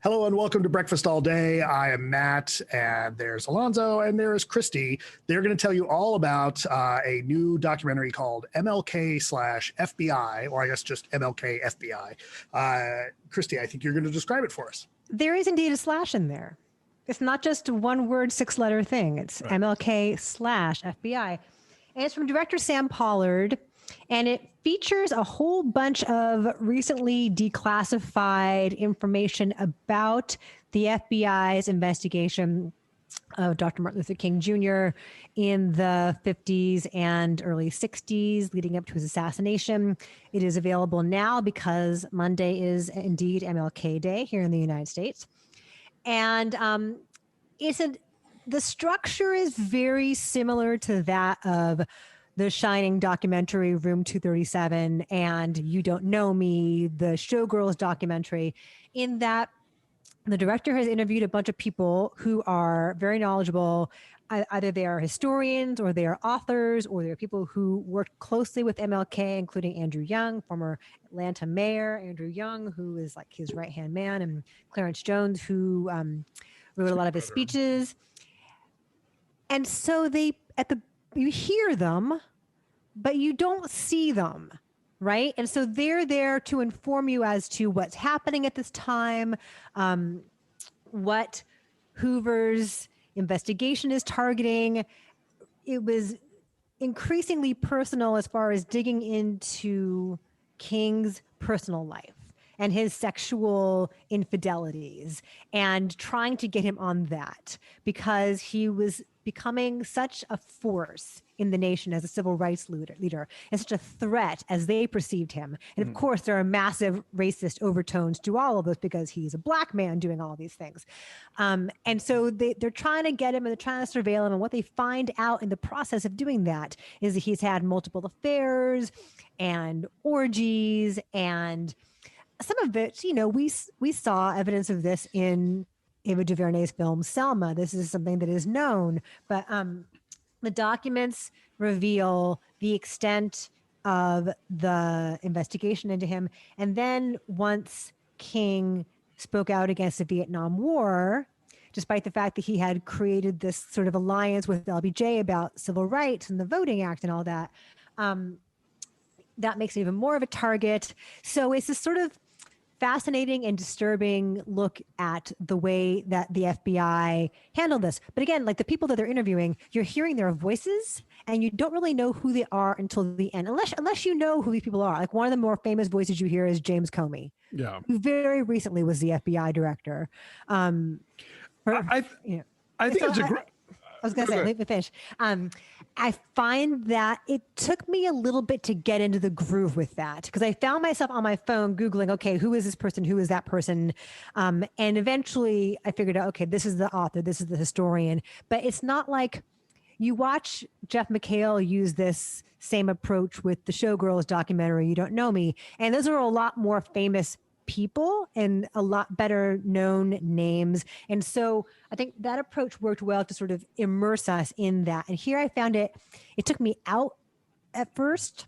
Hello and welcome to Breakfast All Day. I am Matt, and there's Alonso, and there is Christy. They're going to tell you all about a new documentary called MLK / FBI, or I guess just MLK FBI. Christy, I think you're going to describe it for us. There is indeed a slash in there. It's not just a one-word, six-letter thing. It's right. MLK / FBI. And it's from director Sam Pollard. And it features a whole bunch of recently declassified information about the FBI's investigation of Dr. Martin Luther King Jr. in the 50s and early 60s, leading up to his assassination. It is available now because Monday is indeed MLK Day here in the United States. And the structure is very similar to that of the Shining documentary, Room 237, and You Don't Know Me, the Showgirls documentary, in that the director has interviewed a bunch of people who are very knowledgeable. Either they are historians or they are authors, or they are people who worked closely with MLK, including Andrew Young, former Atlanta mayor, Andrew Young, who is like his right-hand man, and Clarence Jones, who wrote a lot of his speeches. And so you hear them, but you don't see them, right? And so they're there to inform you as to what's happening at this time, what Hoover's investigation is targeting. It was increasingly personal as far as digging into King's personal life and his sexual infidelities and trying to get him on that because he was becoming such a force in the nation as a civil rights leader and such a threat as they perceived him. And of course, there are massive racist overtones to all of this because he's a black man doing all these things. And so they're trying to get him and they're trying to surveil him. And what they find out in the process of doing that is that he's had multiple affairs and orgies, and some of it, we saw evidence of this in Ava DuVernay's film Selma. This is something that is known, but the documents reveal the extent of the investigation into him. And then once King spoke out against the Vietnam War, despite the fact that he had created this sort of alliance with LBJ about civil rights and the Voting Act and all that, that makes him even more of a target. So it's this sort of fascinating and disturbing look at the way that the FBI handled this. But again, like the people that they're interviewing, you're hearing their voices and you don't really know who they are until the end, unless you know who these people are. Like one of the more famous voices you hear is James Comey, who very recently was the FBI director. I think it's a great... I was going to say, let me finish. I find that it took me a little bit to get into the groove with that because I found myself on my phone Googling, okay, who is this person? Who is that person? And eventually I figured out, okay, this is the author, this is the historian. But it's not like you watch Jeff McHale use this same approach with the Showgirls documentary, You Don't Know Me. And those are a lot more famous people and a lot better known names. And so I think that approach worked well to sort of immerse us in that. And here I found it took me out at first,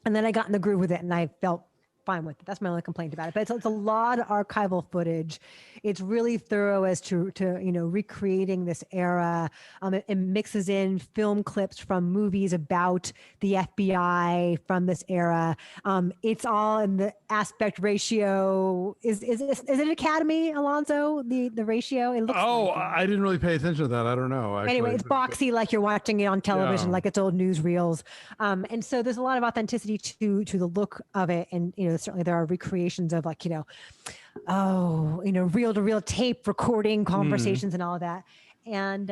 and then I got in the groove with it and I felt fine with it. That's my only complaint about it. But it's a lot of archival footage. It's really thorough as to recreating this era. It mixes in film clips from movies about the FBI from this era. It's all in the aspect ratio. Is it Academy, Alonso? The ratio? It looks I didn't really pay attention to that. I don't know. Actually. Anyway, it's boxy like you're watching it on television, like it's old newsreels. And so there's a lot of authenticity to the look of it. And certainly there are recreations of reel-to-reel tape recording conversations and all of that. And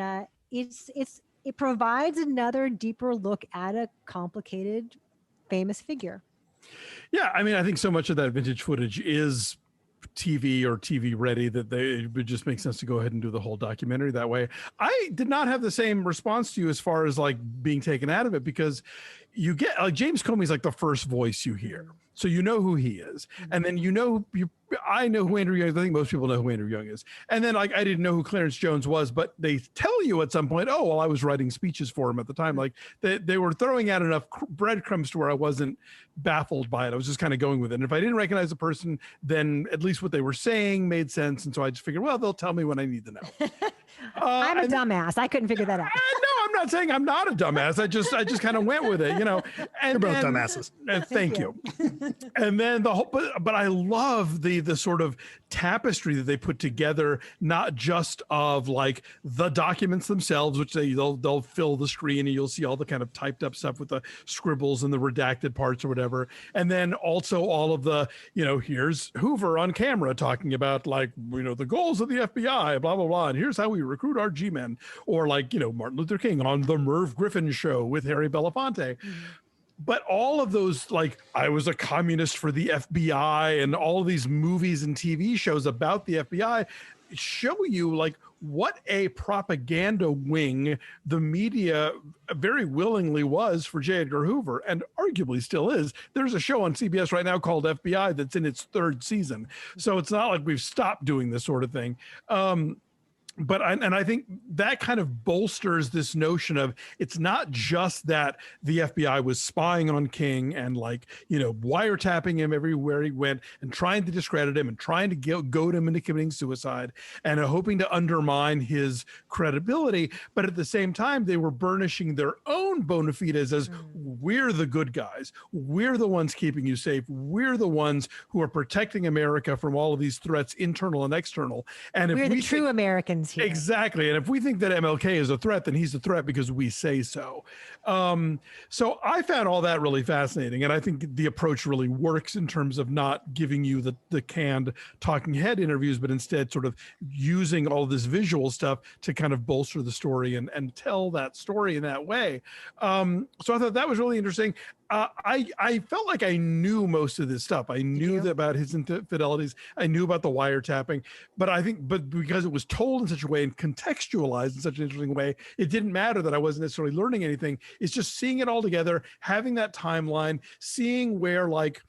it provides another deeper look at a complicated, famous figure. Yeah, I mean, I think so much of that vintage footage is TV or TV ready that it would just make sense to go ahead and do the whole documentary that way. I did not have the same response to you as far as like being taken out of it because you get like James Comey's like the first voice you hear. So you know who he is. And then I know who Andrew Young is. I think most people know who Andrew Young is. And then like I didn't know who Clarence Jones was, but they tell you at some point, oh, well, I was writing speeches for him at the time. Like they were throwing out enough breadcrumbs to where I wasn't baffled by it. I was just kind of going with it. And if I didn't recognize the person, then at least what they were saying made sense. And so I just figured, well, they'll tell me when I need to know. I'm a dumbass. I couldn't figure that out. No, I'm not saying I'm not a dumbass. I just kind of went with it, you know. And You're both dumbasses. Thank you. And then the whole, but I love the sort of tapestry that they put together, not just of like the documents themselves, which they'll fill the screen and you'll see all the kind of typed up stuff with the scribbles and the redacted parts or whatever. And then also all of the, you know, here's Hoover on camera talking about like, you know, the goals of the FBI, blah, blah, blah. And here's how we recruit our G-men, or like, you know, Martin Luther King on the Merv Griffin show with Harry Belafonte. But all of those, like, I was a communist for the FBI, and all of these movies and TV shows about the FBI show you like what a propaganda wing the media very willingly was for J. Edgar Hoover, and arguably still is. There's a show on CBS right now called FBI that's in its 3rd season. So it's not like we've stopped doing this sort of thing. But I think that kind of bolsters this notion of it's not just that the FBI was spying on King and like, you know, wiretapping him everywhere he went and trying to discredit him and trying to goad him into committing suicide and hoping to undermine his credibility. But at the same time, they were burnishing their own bona fides as we're the good guys. We're the ones keeping you safe. We're the ones who are protecting America from all of these threats, internal and external. And we're the true Americans here. Exactly. And if we think that MLK is a threat, then he's a threat because we say so. So I found all that really fascinating. And I think the approach really works in terms of not giving you the canned talking head interviews, but instead sort of using all this visual stuff to kind of bolster the story and tell that story in that way. So I thought that was really interesting. I felt like I knew most of this stuff. I knew about his infidelities. I knew about the wiretapping, but because it was told in such a way and contextualized in such an interesting way, it didn't matter that I wasn't necessarily learning anything. It's just seeing it all together, having that timeline, seeing where like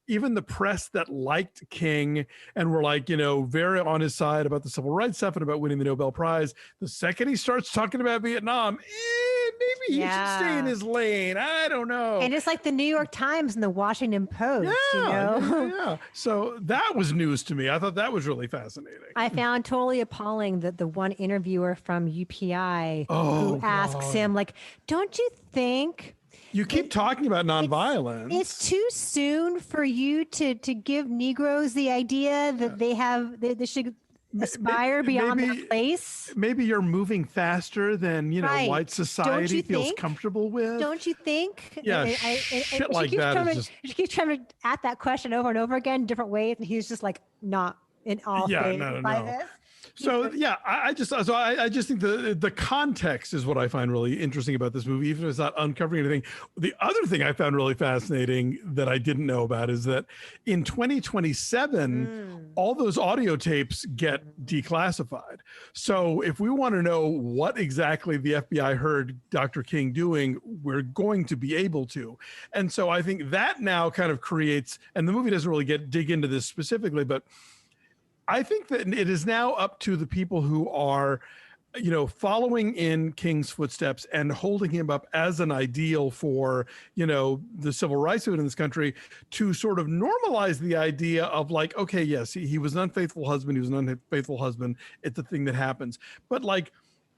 even the press that liked King and were like, you know, very on his side about the civil rights stuff and about winning the Nobel Prize, the second he starts talking about Vietnam, maybe he should stay in his lane. I don't know. And it's like the New York Times and the Washington Post, you know? Yeah. So that was news to me. I thought that was really fascinating. I found totally appalling that the one interviewer from UPI who asks him, like, don't you think... You keep talking about nonviolence. It's too soon for you to give Negroes the idea that they should aspire beyond their place. Maybe you're moving faster than white society feels comfortable with. Don't you think? Yeah, shit like that. She keeps trying to ask that question over and over again, different ways, and he's just like not in all phased by this. So yeah, I just think the context is what I find really interesting about this movie, even if it's not uncovering anything. The other thing I found really fascinating that I didn't know about is that in 2027, all those audio tapes get declassified. So if we want to know what exactly the FBI heard Dr. King doing, we're going to be able to. And so I think that now kind of creates, and the movie doesn't really dig into this specifically, but I think that it is now up to the people who are, you know, following in King's footsteps and holding him up as an ideal for, you know, the civil rights movement in this country to sort of normalize the idea of like, okay, yes, he was an unfaithful husband. He was an unfaithful husband. It's a thing that happens. But like,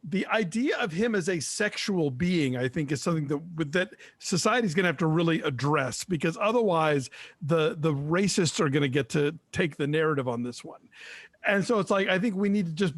the idea of him as a sexual being, I think, is something that society's going to have to really address, because otherwise the racists are going to get to take the narrative on this one. And so it's like, I think we need to just,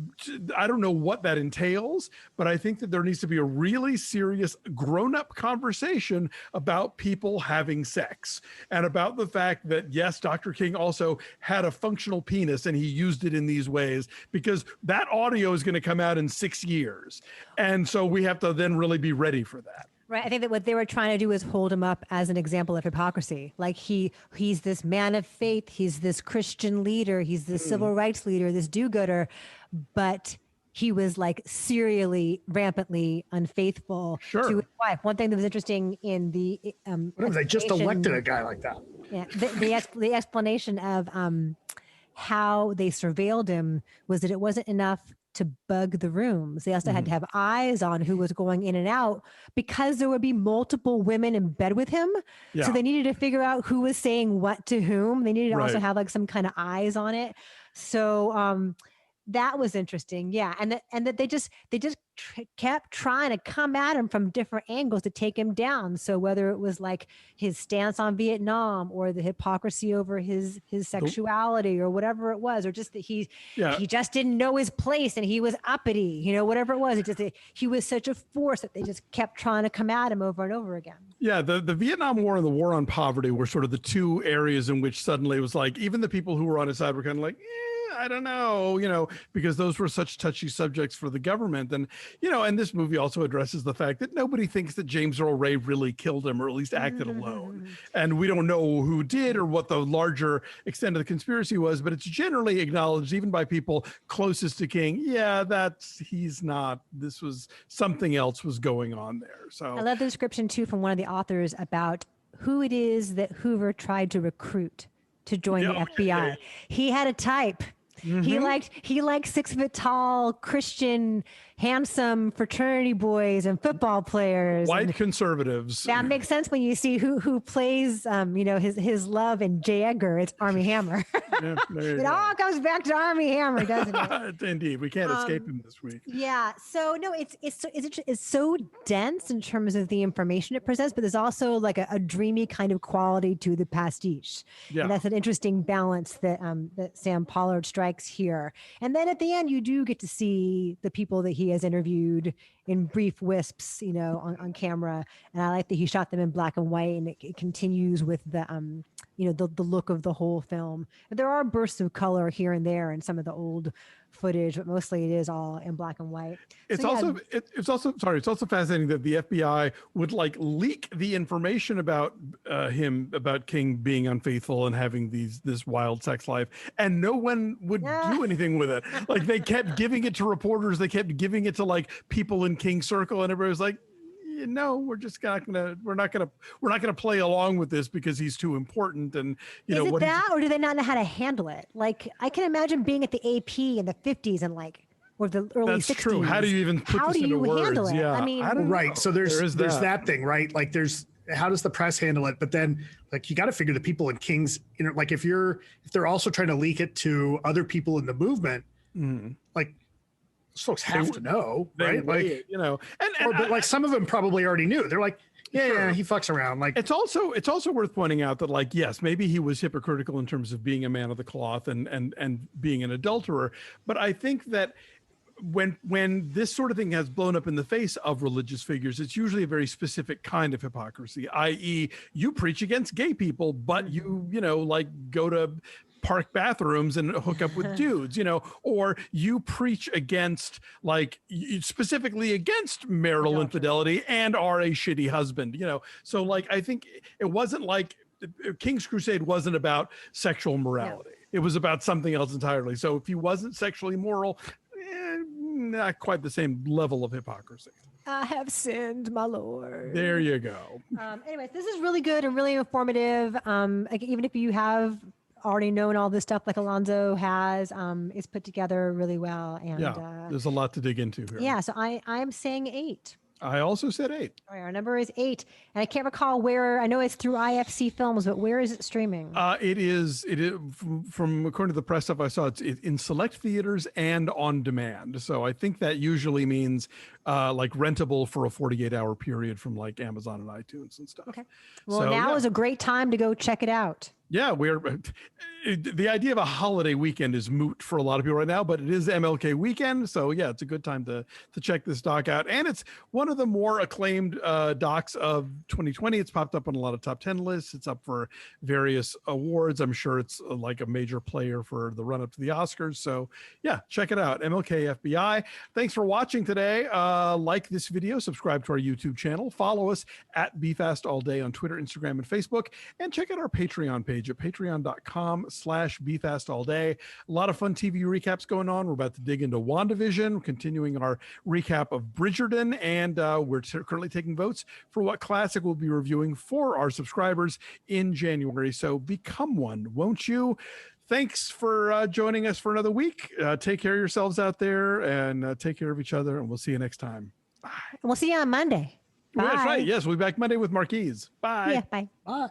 I don't know what that entails, but I think that there needs to be a really serious grown-up conversation about people having sex and about the fact that, yes, Dr. King also had a functional penis and he used it in these ways, because that audio is going to come out in 6 years. And so we have to then really be ready for that. Right. I think that what they were trying to do is hold him up as an example of hypocrisy. Like he's this man of faith. He's this Christian leader. He's this civil rights leader, this do-gooder. But he was like serially, rampantly unfaithful Sure. to his wife. One thing that was interesting in the What if they just elected a explanation- guy like that? yeah, the explanation of how they surveilled him was that it wasn't enough to bug the rooms. They also had to have eyes on who was going in and out because there would be multiple women in bed with him. Yeah. So they needed to figure out who was saying what to whom. They needed to also Right. have like some kind of eyes on it. So that was interesting. Yeah. And that they just kept trying to come at him from different angles to take him down. So whether it was like his stance on Vietnam or the hypocrisy over his sexuality or whatever it was, or just that he just didn't know his place and he was uppity, you know, whatever it was, he was such a force that they just kept trying to come at him over and over again. Yeah, the Vietnam War and the war on poverty were sort of the two areas in which suddenly it was like, even the people who were on his side were kind of like, I don't know, you know, because those were such touchy subjects for the government. And, you know, and this movie also addresses the fact that nobody thinks that James Earl Ray really killed him or at least acted alone. And we don't know who did or what the larger extent of the conspiracy was, but it's generally acknowledged even by people closest to King. Yeah, he's not, this was something else was going on there. So I love the description too from one of the authors about who it is that Hoover tried to recruit to join the FBI. He had a type. He liked 6 foot tall, Christian, handsome fraternity boys and football players. White conservatives. That makes sense when you see who plays, you know, his love in J. Edgar. It's Army Hammer. Yeah, It all comes back to Army Hammer, doesn't it? Indeed, we can't escape him this week. Yeah. So no, it's so dense in terms of the information it presents, but there's also like a dreamy kind of quality to the pastiche. Yeah. And that's an interesting balance that that Sam Pollard strikes here. And then at the end, you do get to see the people that he has interviewed in brief wisps, you know, on camera. And I like that he shot them in black and white, and it continues with the you know, the look of the whole film. There are bursts of color here and there in some of the old footage, but mostly it is all in black and white. It's So, yeah, it's also fascinating that the FBI would like leak the information about about King being unfaithful and having this wild sex life, and no one would do anything with it. Like they kept giving it to reporters, they kept giving it to like people in King's circle, and everybody was like, no, we're not gonna play along with this because he's too important. And you know, is it that, or do they not know how to handle it? Like I can imagine being at the AP in the 50s and like, or the early 60s. That's true. How do you even put How this do into you words? handle it? Yeah, I mean, Right. So there's that. that thing, right? Like how does the press handle it? But then like you got to figure the people in King's, you know, like if they're also trying to leak it to other people in the movement, like those folks have to know, right? Like, you know, but like some of them probably already knew. They're like, yeah, he fucks around. Like it's also worth pointing out that like, yes, maybe he was hypocritical in terms of being a man of the cloth and being an adulterer. But I think that when this sort of thing has blown up in the face of religious figures, it's usually a very specific kind of hypocrisy, i.e. you preach against gay people, but you know, like go to park bathrooms and hook up with dudes, you know, or you preach against specifically against marital infidelity and are a shitty husband, you know? So like, I think it wasn't like King's Crusade wasn't about sexual morality. It was about something else entirely. So if he wasn't sexually moral, not quite the same level of hypocrisy. I have sinned, my Lord. There you go. Anyways, this is really good and really informative. Like, even if you have already known all this stuff like Alonso has, it's put together really well. And there's a lot to dig into here. Yeah, so I'm saying 8. I also said 8. All right, our number is 8, and I can't recall where. I know it's through IFC Films, but where is it streaming? It is from according to the press stuff I saw. It's in select theaters and on demand. So I think that usually means like rentable for a 48-hour period from like Amazon and iTunes and stuff. Okay. Well, now is a great time to go check it out. Yeah, the idea of a holiday weekend is moot for a lot of people right now, but it is MLK weekend. So yeah, it's a good time to check this doc out. And it's one of the more acclaimed docs of 2020. It's popped up on a lot of top 10 lists. It's up for various awards. I'm sure it's like a major player for the run up to the Oscars. So yeah, check it out. MLK FBI. Thanks for watching today. Like this video, subscribe to our YouTube channel, follow us at BeFastAllDay on Twitter, Instagram, and Facebook, and check out our Patreon page page at patreon.com/BeFastAllDay. A lot of fun TV recaps going on. We're about to dig into WandaVision, continuing our recap of Bridgerton, and we're currently taking votes for what classic we'll be reviewing for our subscribers in January. So become one, won't you? Thanks for joining us for another week. Take care of yourselves out there, and take care of each other, and we'll see you next time. Bye. We'll see you on Monday. Well, that's Bye. right. Yes, we'll be back Monday with Marquise. Bye. Yeah, bye. Bye.